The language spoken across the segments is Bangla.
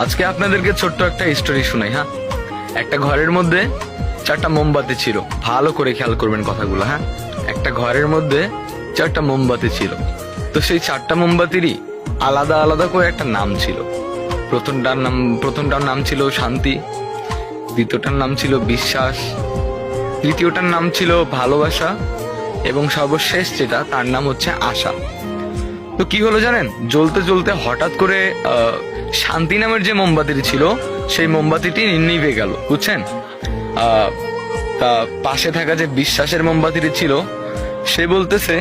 আজকে আপনাদেরকে ছোট্ট একটা স্টোরি শোনাই। হ্যাঁ, একটা ঘরের মধ্যে 4টা মোমবাতি ছিল। ভালো করে খেয়াল করবেন কথাগুলো। হ্যাঁ, একটা ঘরের মধ্যে 4টা মোমবাতি ছিল। তো সেই 4টা মোমবাতিরই আলাদা আলাদা করে একটা নাম ছিল। প্রথমটার নাম ছিল শান্তি, দ্বিতীয়টার নাম ছিল বিশ্বাস, তৃতীয়টার নাম ছিল ভালোবাসা, এবং সর্বশেষ যেটা তার নাম হচ্ছে আশা। তো কি হলো জানেন, জ্বলতে জ্বলতে হঠাৎ করে শান্তি নামের যে মোমবাতিটি ছিল সেই মোমবাতিটি নিভে গেল, বুঝছেন। তা পাশে থাকা যে বিশ্বাসের মোমবাতিটি ছিল সে বলতেছে,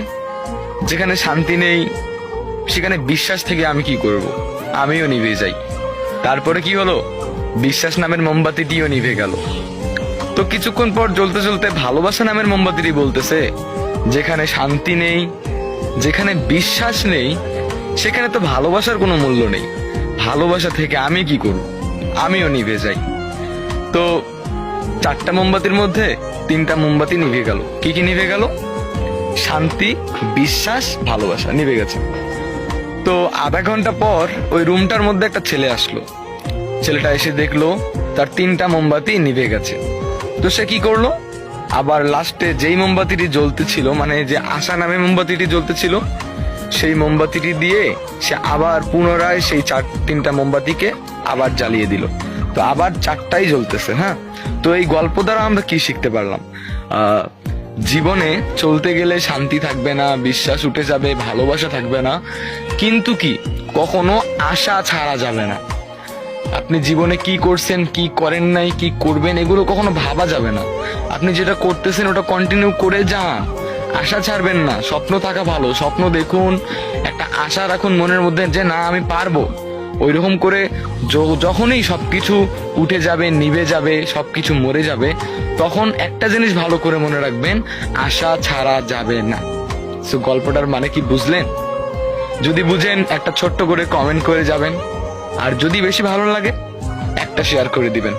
যেখানে শান্তি নেই সেখানে বিশ্বাস থেকে আমি কি করব, আমিও নিভে যাই। তারপরে কি হলো, বিশ্বাস নামের মোমবাতিটিও নিভে গেল। তো কিছুক্ষণ পর জ্বলতে জ্বলতে ভালোবাসা নামের মোমবাতিটি বলতেছে, যেখানে শান্তি নেই, যেখানে বিশ্বাস নেই, সেখানে তো ভালোবাসার কোনো মূল্য নেই। ভালোবাসা থেকে আমি কি করব, আমিও নিভে যাই। তো 4টা মোমবাতির মধ্যে 3টা মোমবাতি নিভে গেল। কি কি নিভে গেল? শান্তি, বিশ্বাস, ভালোবাসা নিভে গেছে। তো আধা ঘন্টা পর ওই রুমটার মধ্যে একটা ছেলে আসলো। ছেলেটা এসে দেখলো তার 3টা মোমবাতি নিভে গেছে। তো সে কি করলো, আবার লাস্টে যেই মোমবাতিটি জ্বলতেছিল, মানে যে আশা নামে মোমবাতিটি জ্বলতেছিল, সেই মোমবাতিটি দিয়ে সে আবার পুনরায় সেই 3টা মোমবাতিকে আবার জ্বালিয়ে দিল। তো আবার 4টাই জ্বলতেছে। হ্যাঁ, তো এই গল্প দ্বারা আমরা কি শিখতে পারলাম? জীবনে চলতে গেলে শান্তি থাকবে না, বিশ্বাস উঠে যাবে, ভালোবাসা থাকবে না, কিন্তু কি কখনো আশা ছাড়া যাবে না। আপনি জীবনে কি করছেন, কি করেন নাই, কি করবেন, এগুলো কখনো ভাবা যাবে না। আপনি যেটা করতেছেন ওটা কন্টিনিউ করে যান, আশা ছাড়বেন না। স্বপ্ন থাকা ভালো, স্বপ্ন দেখুন, একটা আশা রাখুন মনের মধ্যে যে না আমি পারবো। ওইরকম করে যখনই সবকিছু উঠে যাবে, নিভে যাবে, সবকিছু মরে যাবে, তখন একটা জিনিস ভালো করে মনে রাখবেন, আশা ছাড়া যাবে না। সো গল্পটার মানে কি বুঝলেন? যদি বুঝেন একটা ছোট্ট করে কমেন্ট করে যাবেন, আর যদি বেশি ভালো লাগে একটা শেয়ার করে দিবেন।